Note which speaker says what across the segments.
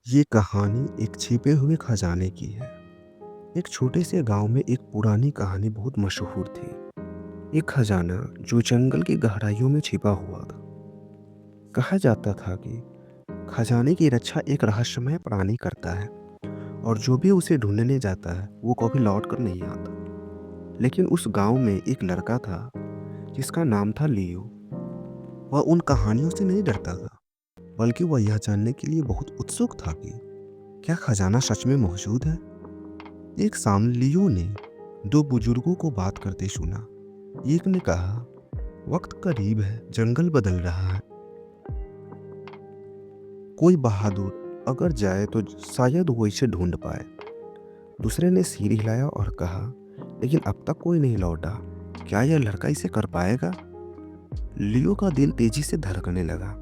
Speaker 1: ये कहानी एक छिपे हुए खजाने की है। एक छोटे से गांव में एक पुरानी कहानी बहुत मशहूर थी। एक खजाना जो जंगल की गहराइयों में छिपा हुआ था। कहा जाता था कि खजाने की रक्षा एक रहस्यमय प्राणी करता है और जो भी उसे ढूंढने जाता है वो कभी लौट कर नहीं आता। लेकिन उस गांव में एक लड़का था जिसका नाम था लियो। वह उन कहानियों से नहीं डरता था, बल्कि वह यह जानने के लिए बहुत उत्सुक था कि क्या खजाना सच में मौजूद है। एक शाम लियो ने दो बुजुर्गों को बात करते सुना। एक ने कहा, वक्त करीब है, जंगल बदल रहा है, कोई बहादुर अगर जाए तो शायद वो इसे ढूंढ पाए। दूसरे ने सिर हिलाया और कहा, लेकिन अब तक कोई नहीं लौटा, क्या यह लड़का इसे कर पाएगा। लियो का दिल तेजी से धड़कने लगा।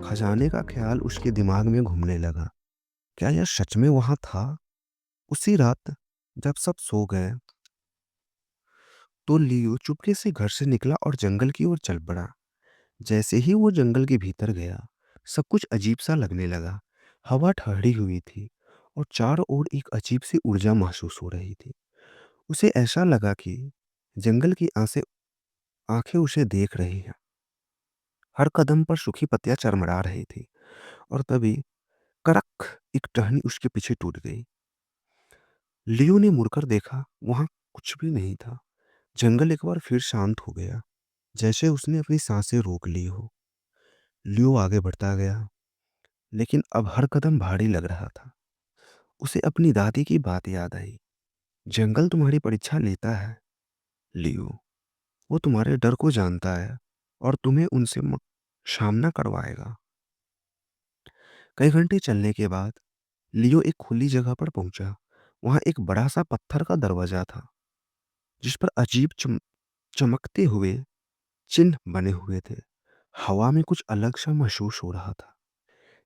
Speaker 1: खजाने का ख्याल उसके दिमाग में घूमने लगा। क्या यह सच में वहां था। उसी रात जब सब सो गए तो लियो चुपके से घर से निकला और जंगल की ओर चल पड़ा। जैसे ही वो जंगल के भीतर गया, सब कुछ अजीब सा लगने लगा। हवा ठहरी हुई थी और चारों ओर एक अजीब सी ऊर्जा महसूस हो रही थी। उसे ऐसा लगा कि जंगल की आंखें आंखें उसे देख रही हैं। हर कदम पर सूखी पत्तियां चरमरा रही थी और तभी करक एक टहनी उसके पीछे टूट गई। लियो ने मुड़कर देखा, वहां कुछ भी नहीं था। जंगल एक बार फिर शांत हो गया, जैसे उसने अपनी सांसें रोक ली हो। लियो आगे बढ़ता गया, लेकिन अब हर कदम भारी लग रहा था। उसे अपनी दादी की बात याद आई। जंगल तुम्हारी परीक्षा लेता है लियो, वो तुम्हारे डर को जानता है और तुम्हें उनसे सामना करवाएगा। कई घंटे चलने के बाद लियो एक खुली जगह पर पहुंचा। वहां एक बड़ा सा पत्थर का दरवाजा था, जिस पर अजीब चमकते हुए चिन्ह बने हुए थे। हवा में कुछ अलग सा महसूस हो रहा था,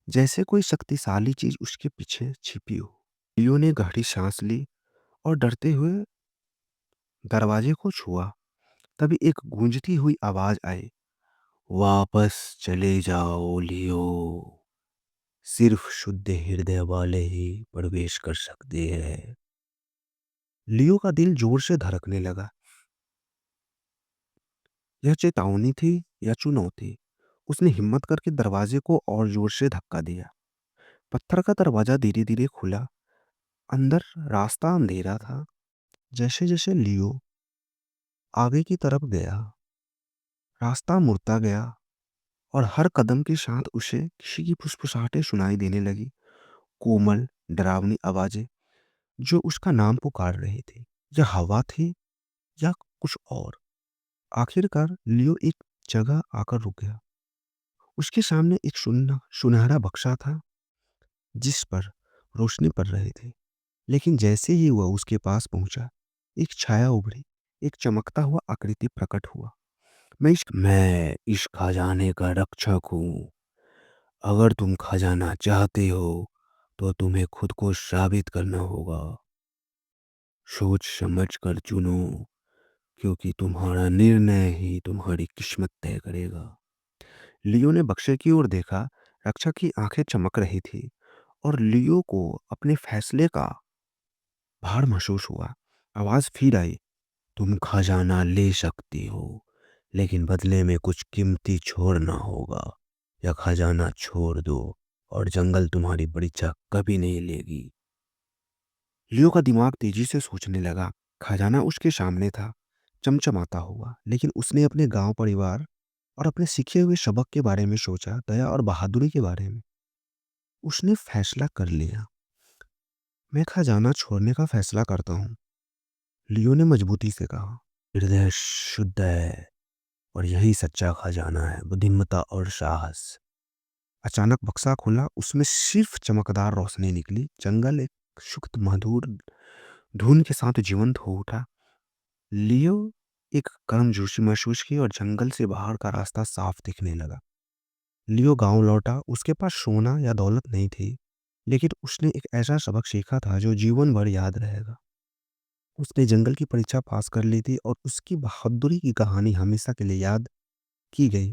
Speaker 1: जैसे कोई शक्तिशाली चीज उसके पीछे छिपी हो। लियो ने गहरी सांस ली और डरते हुए दरवाजे को छुआ। तभी एक गूंजती हुई आवाज आई, वापस चले जाओ लियो, सिर्फ शुद्ध हृदय वाले ही प्रवेश कर सकते हैं। लियो का दिल जोर से धड़कने लगा। यह चेतावनी थी या चुनौती। उसने हिम्मत करके दरवाजे को और जोर से धक्का दिया। पत्थर का दरवाजा धीरे धीरे खुला। अंदर रास्ता अंधेरा था। जैसे जैसे लियो आगे की तरफ गया, रास्ता मुड़ता गया और हर कदम के साथ उसे किसी की फुसफुसाहटें सुनाई देने लगी। कोमल, डरावनी आवाजें जो उसका नाम पुकार रही थी। यह हवा थी या कुछ और। आखिरकार लियो एक जगह आकर रुक गया। उसके सामने एक सुनहरा बक्सा था, जिस पर रोशनी पड़ रही थी। लेकिन जैसे ही वह उसके पास पहुंचा, एक छाया उभरी। एक चमकता हुआ आकृति प्रकट हुआ। मैं इस खजाने का रक्षक हूँ। अगर तुम खजाना चाहते हो तो तुम्हें खुद को साबित करना होगा। सोच समझ कर चुनो, क्योंकि तुम्हारा निर्णय ही तुम्हारी किस्मत तय करेगा। लियो ने बक्से की ओर देखा। रक्षक की आंखें चमक रही थी और लियो को अपने फैसले का भार महसूस हुआ। आवाज फिर आई, तुम खजाना ले सकती हो, लेकिन बदले में कुछ कीमती छोड़ना होगा, या खजाना छोड़ दो और जंगल तुम्हारी परीक्षा कभी नहीं लेगी। लियो का दिमाग तेजी से सोचने लगा। खजाना उसके सामने था, चमचमाता हुआ, लेकिन उसने अपने गांव, परिवार और अपने सीखे हुए सबक के बारे में सोचा, दया और बहादुरी के बारे में। उसने फैसला कर लिया, मैं खजाना छोड़ने का फैसला करता हूँ। लियो ने मजबूती से कहा, हृदय शुद्ध है और यही सच्चा खजाना है, बुद्धिमत्ता और साहस। अचानक बक्सा खुला। उसमें सिर्फ चमकदार रोशनी निकली। जंगल एक सुप्त मधुर धुन के साथ जीवंत हो उठा। लियो एक गर्मजोशी महसूस की और जंगल से बाहर का रास्ता साफ दिखने लगा। लियो गांव लौटा। उसके पास सोना या दौलत नहीं थी, लेकिन उसने एक ऐसा सबक सीखा था जो जीवन भर याद रहेगा। उसने जंगल की परीक्षा पास कर ली थी और उसकी बहादुरी की कहानी हमेशा के लिए याद की गई।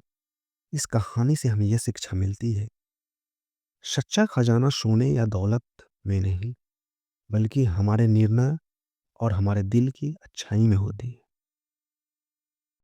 Speaker 1: इस कहानी से हमें यह शिक्षा मिलती है, सच्चा खजाना सोने या दौलत में नहीं, बल्कि हमारे निर्णय और हमारे दिल की अच्छाई में होती है।